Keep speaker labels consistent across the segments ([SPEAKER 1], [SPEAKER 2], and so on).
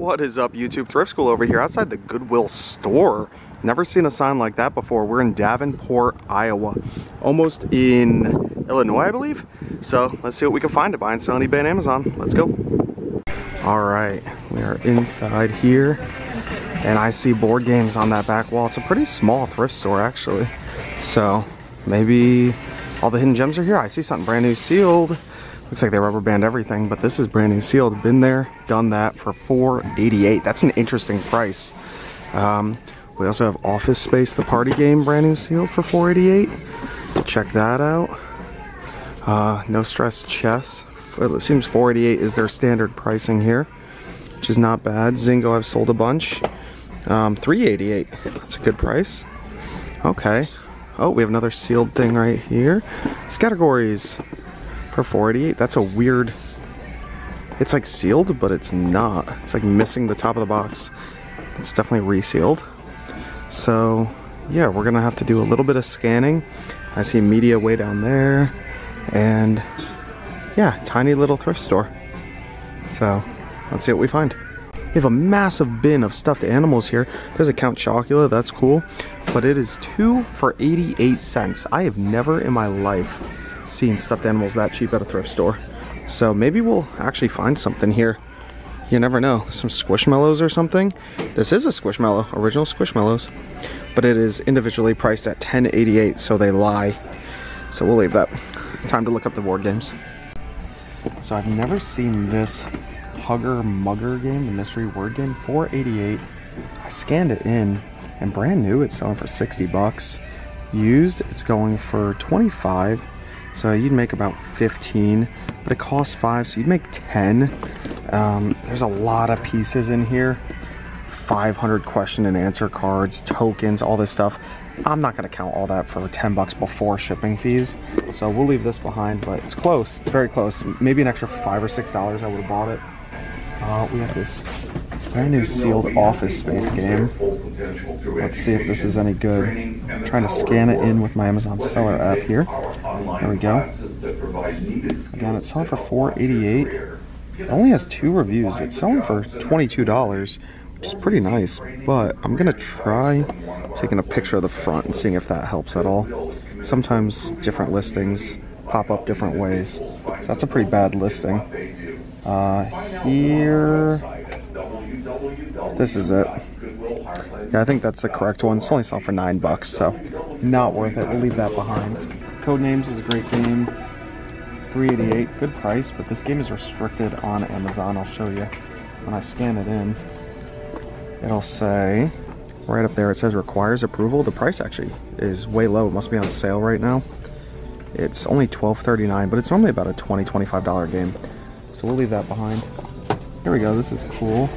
[SPEAKER 1] What is up, YouTube? Thrift School over here outside the Goodwill store. Never seen a sign like that before. We're in Davenport, Iowa. Almost in Illinois, I believe. So let's see what we can find to buy and sell on eBay and Amazon. Let's go. All right, we are inside here. And I see board games on that back wall. It's a pretty small thrift store, actually. So maybe all the hidden gems are here. I see something brand new sealed. Looks like they rubber band everything, but this is brand new sealed. Been there, done that for $4.88. That's an interesting price. We also have Office Space, the party game, brand new sealed for $4.88. Check that out. No Stress Chess. It seems $4.88 is their standard pricing here, which is not bad. Zingo, I've sold a bunch. $3.88. That's a good price. Okay. Oh, we have another sealed thing right here. Categories for $4.88. That's a weird. It's like sealed, but it's not. It's like missing the top of the box. It's definitely resealed. So yeah, we're gonna have to do a little bit of scanning. I see media way down there, and yeah, tiny little thrift store. So let's see what we find. We have a massive bin of stuffed animals here. There's a Count Chocula, that's cool, but it is 2 for 88 cents. I have never in my life seen stuffed animals that cheap at a thrift store. So maybe we'll actually find something here. You never know. Some Squishmallows or something. This is a Squishmallow, original Squishmallows, but it is individually priced at $10.88, so they lie. So we'll leave that. Time to look up the board games. So I've never seen this Hugger Mugger game, the mystery word game, $4.88. I scanned it in, and brand new it's selling for 60 bucks. Used it's going for 25, so you'd make about 15, but it costs 5, so you'd make 10. There's a lot of pieces in here. 500 question and answer cards, tokens, all this stuff. I'm not going to count all that for 10 bucks before shipping fees, so we'll leave this behind, but it's close. It's very close. Maybe an extra $5 or $6 I would have bought it. We have this brand new sealed Office Space game. Let's see if this is any good. I'm trying to scan it in with my Amazon seller app here. There we go. Again, it's selling for $4.88. It only has 2 reviews. It's selling for $22, which is pretty nice, but I'm gonna try taking a picture of the front and seeing if that helps at all. Sometimes different listings pop up different ways, so that's a pretty bad listing. Here, this is it. Yeah, I think that's the correct one. It's only selling for 9 bucks, so not worth it. We'll leave that behind. Codenames is a great game. $3.88, good price, but this game is restricted on Amazon. I'll show you when I scan it in. It'll say right up there, it says requires approval. The price actually is way low. It must be on sale right now. It's only $12.39, but it's normally about a $20, $25 game. So we'll leave that behind. Here we go, this is cool.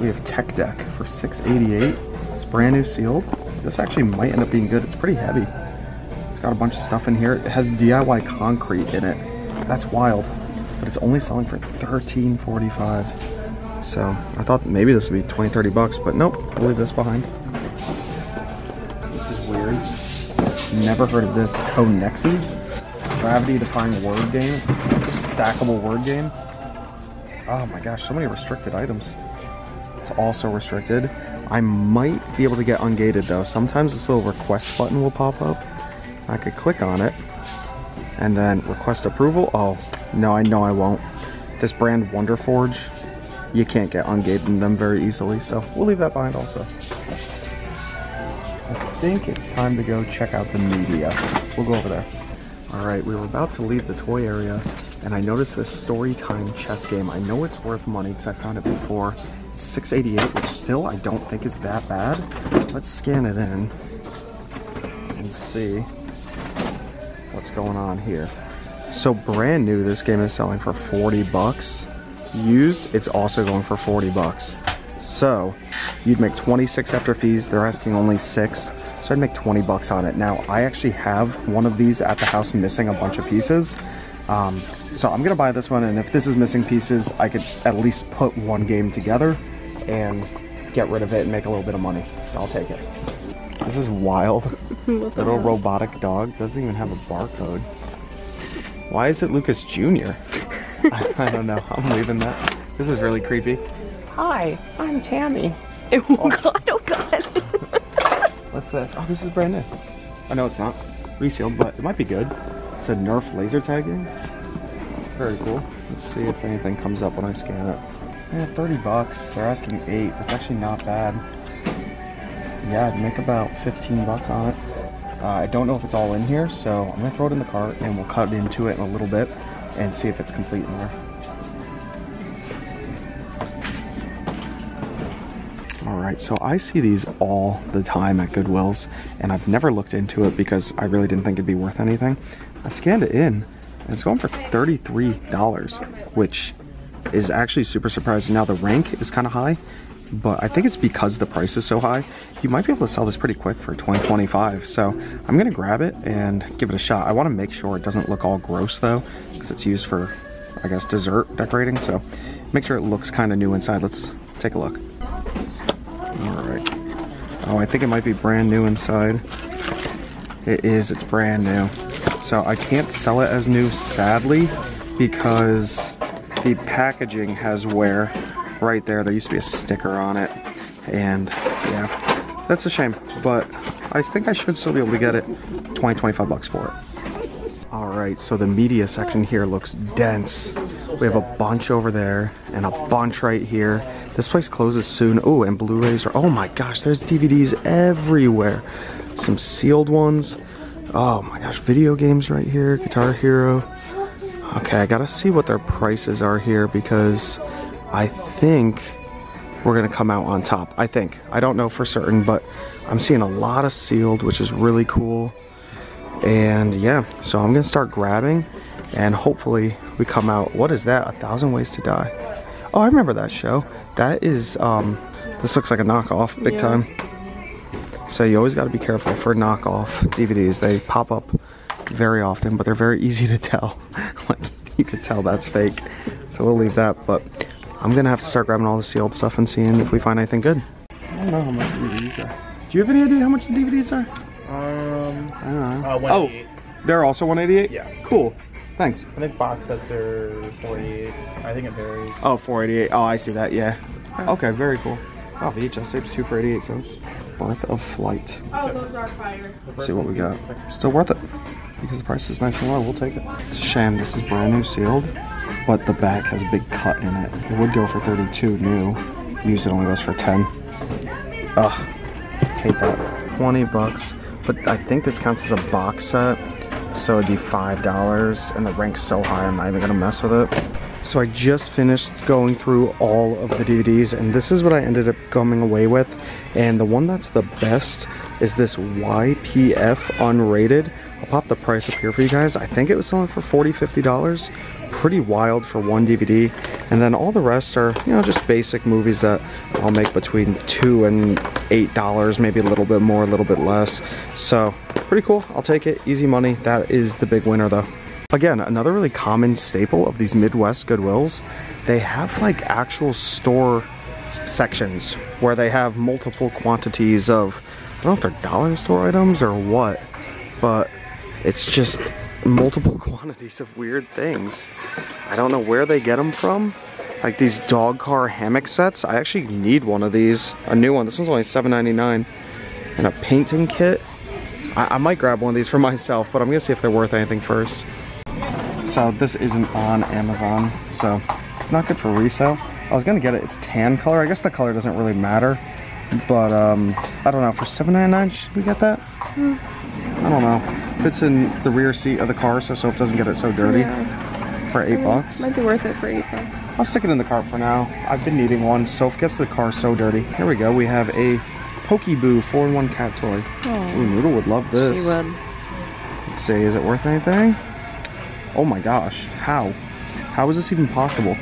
[SPEAKER 1] We have Tech Deck for $6.88. It's brand new sealed. This actually might end up being good. It's pretty heavy. It's got a bunch of stuff in here. It has DIY concrete in it. That's wild. But it's only selling for $13.45. So I thought maybe this would be 20, 30 bucks, but nope, we'll leave this behind. This is weird. Never heard of this. Conexi? Gravity defying word game. Stackable word game. Oh my gosh, so many restricted items. It's also restricted. I might be able to get ungated though. Sometimes this little request button will pop up. I could click on it and then request approval. Oh, no, I know I won't. This brand Wonderforge, you can't get ungated in them very easily, so we'll leave that behind also. I think it's time to go check out the media. We'll go over there. Alright, we were about to leave the toy area, and I noticed this Storytime chess game. I know it's worth money because I found it before. It's $6.88, which still I don't think is that bad. Let's scan it in and see what's going on here. So brand new, this game is selling for 40 bucks. Used, it's also going for 40 bucks. So you'd make 26 after fees. They're asking only 6, so I'd make 20 bucks on it. Now I actually have one of these at the house missing a bunch of pieces. So I'm gonna buy this one, and if this is missing pieces, I could at least put one game together and get rid of it and make a little bit of money. So I'll take it. This is wild. Little robotic dog doesn't even have a barcode. Why is it Lucas Jr.? I don't know. I'm leaving that. This is really creepy.
[SPEAKER 2] Hi, I'm Tammy.
[SPEAKER 3] Oh god, oh god.
[SPEAKER 1] What's this? Oh, this is brand new. I know it's not resealed, but it might be good. It's a Nerf laser tagging. Very cool. Let's see if anything comes up when I scan it. Yeah, 30 bucks. They're asking 8. That's actually not bad. Yeah, I'd make about 15 bucks on it. I don't know if it's all in here, so I'm gonna throw it in the cart and we'll cut into it in a little bit and see if it's complete in there. Alright, so I see these all the time at Goodwills, and I've never looked into it because I really didn't think it'd be worth anything. I scanned it in, and it's going for $33, which is actually super surprising. Now, the rank is kind of high, but I think it's because the price is so high. You might be able to sell this pretty quick for $20-25, so I'm going to grab it and give it a shot. I want to make sure it doesn't look all gross, though, because it's used for, I guess, dessert decorating, so make sure it looks kind of new inside. Let's take a look. Alright. Oh, I think it might be brand new inside. It is, it's brand new. So I can't sell it as new, sadly, because the packaging has wear right there. There used to be a sticker on it. And yeah, that's a shame. But I think I should still be able to get it 20-25 bucks for it. Alright, so the media section here looks dense. We have a bunch over there and a bunch right here. This place closes soon. Oh, and Blu-rays are, oh my gosh, there's DVDs everywhere. Some sealed ones. Oh my gosh, video games right here, Guitar Hero. Okay, I gotta see what their prices are here because I think we're gonna come out on top. I think. I don't know for certain, but I'm seeing a lot of sealed, which is really cool. And yeah, so I'm gonna start grabbing and hopefully we come out. What is that? 1,000 Ways to Die. Oh, I remember that show. That is, this looks like a knockoff, big time. So you always gotta be careful for knockoff DVDs. They pop up very often, but they're very easy to tell. Like, you could tell that's fake. So we'll leave that, but I'm gonna have to start grabbing all the sealed stuff and seeing if we find anything good. I don't know how much DVDs are. Do you have any idea how much the DVDs are? I don't know.
[SPEAKER 2] 188.
[SPEAKER 1] Oh, they're also 188?
[SPEAKER 2] Yeah.
[SPEAKER 1] Cool. Thanks.
[SPEAKER 2] I think box sets are 48. I think it varies.
[SPEAKER 1] Oh, 488. Oh, I see that. Yeah. Okay, very cool. Oh, VHS tapes 2 for 88 cents. Birth of Flight.
[SPEAKER 3] Oh, those are fire.
[SPEAKER 1] Let's see what we got. Still worth it because the price is nice and low. We'll take it. It's a shame this is brand new sealed, but the back has a big cut in it. It would go for 32 new. Used it only goes for 10. Ugh. Hate that. 20 bucks. But I think this counts as a box set. So it'd be $5, and the rank's so high I'm not even gonna mess with it. So I just finished going through all of the DVDs, and this is what I ended up coming away with. And the one that's the best is this YPF unrated. I'll pop the price up here for you guys. I think it was selling for $40-50. Pretty wild for one DVD. And then all the rest are, you know, just basic movies that I'll make between $2 and $8, maybe a little bit more, a little bit less. So pretty cool. I'll take it. Easy money. That is the big winner though. Again, another really common staple of these Midwest Goodwills, they have like actual store sections where they have multiple quantities of, I don't know if they're dollar store items or what, but it's just multiple quantities of weird things. I don't know where they get them from. Like these dog car hammock sets. I actually need one of these. A new one. This one's only $7.99. And a painting kit. I might grab one of these for myself, but I'm gonna see if they're worth anything first. So this isn't on Amazon, so it's not good for resale. I was gonna get it. It's tan color. I guess the color doesn't really matter. But I don't know. For $7.99, should we get that? I don't know. Fits in the rear seat of the car, so Soph doesn't get it so dirty. Yeah. For $8.
[SPEAKER 3] Might be worth it for $8.
[SPEAKER 1] I'll stick it in the cart for now. I've been needing one. Soph gets the car so dirty. Here we go. We have a Pokeboo 4-in-1 cat toy. Oh. Ooh, Noodle would love this.
[SPEAKER 3] She would.
[SPEAKER 1] Let's see. Is it worth anything? Oh my gosh. How? How is this even possible?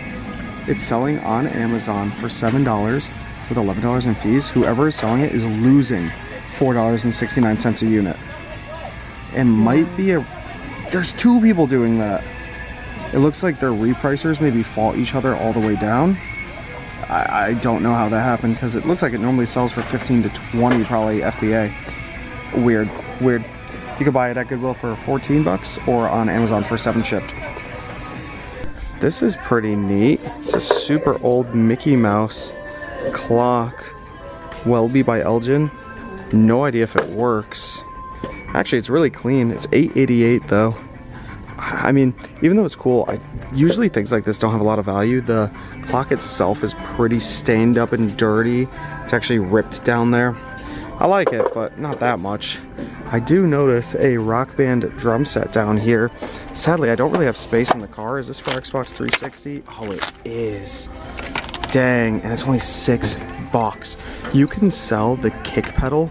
[SPEAKER 1] It's selling on Amazon for $7 with $11 in fees. Whoever is selling it is losing $4.69 a unit. It might be a... There's 2 people doing that. It looks like their repricers maybe fought each other all the way down. I don't know how that happened because it looks like it normally sells for 15 to 20 probably FBA. Weird. Weird. You could buy it at Goodwill for 14 bucks or on Amazon for 7 shipped. This is pretty neat. It's a super old Mickey Mouse clock. Welby by Elgin. No idea if it works. Actually, it's really clean. It's $8.88 though. I mean, even though it's cool, usually things like this don't have a lot of value. The clock itself is pretty stained up and dirty. It's actually ripped down there. I like it, but not that much. I do notice a Rock Band drum set down here. Sadly, I don't really have space in the car. Is this for Xbox 360? Oh, it is. Dang, and it's only $6. You can sell the kick pedal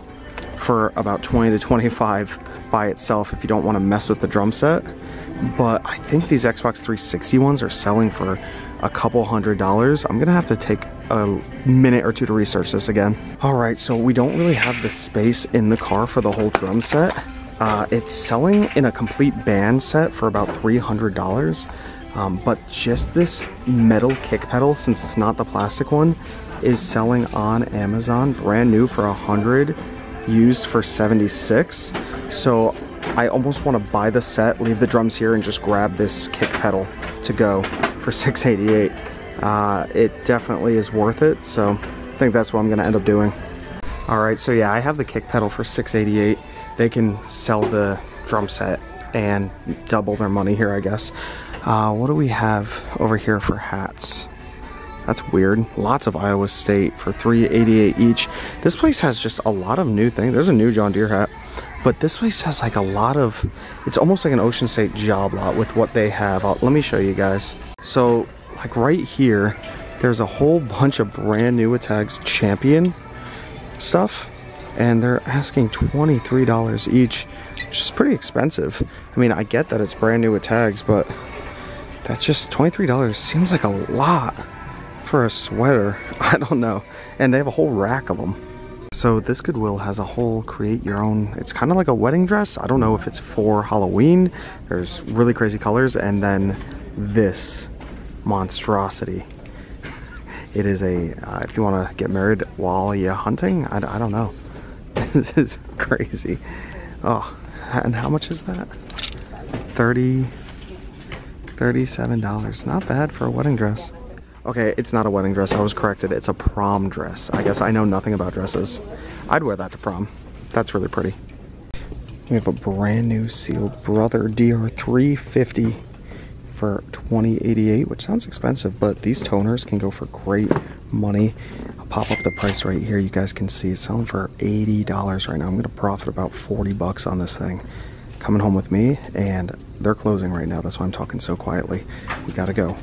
[SPEAKER 1] for about 20 to 25 by itself if you don't want to mess with the drum set. But I think these Xbox 360 ones are selling for a couple $100s. I'm gonna have to take a minute or two to research this again. All right, so we don't really have the space in the car for the whole drum set. It's selling in a complete band set for about $300. But just this metal kick pedal, since it's not the plastic one, is selling on Amazon brand new for $100, used for $76. So I almost want to buy the set, leave the drums here, and just grab this kick pedal to go for $688. It definitely is worth it, so I think that's what I'm going to end up doing. Alright, so yeah, I have the kick pedal for $688. They can sell the drum set and double their money here, I guess. What do we have over here for hats? That's weird. Lots of Iowa State for $388 each. This place has just a lot of new things. There's a new John Deere hat. But this place has like a lot of, it's almost like an Ocean State job lot with what they have. Let me show you guys. So like right here, there's a whole bunch of brand new Tags Champion stuff. And they're asking $23 each, which is pretty expensive. I mean, I get that it's brand new with tags, but that's just $23 seems like a lot for a sweater. I don't know. And they have a whole rack of them. So this Goodwill has a whole create your own, it's kind of like a wedding dress. I don't know if it's for Halloween. There's really crazy colors. And then this monstrosity. It is a, if you want to get married while you're hunting, I don't know. This is crazy. Oh, and how much is that? $37. Not bad for a wedding dress. Okay, it's not a wedding dress. I was corrected. It's a prom dress. I guess I know nothing about dresses. I'd wear that to prom. That's really pretty. We have a brand new sealed Brother DR350 for $20.88, which sounds expensive, but these toners can go for great money. I'll pop up the price right here. You guys can see it's selling for $80 right now. I'm gonna profit about 40 bucks on this thing. Coming home with me, and they're closing right now. That's why I'm talking so quietly. We gotta go.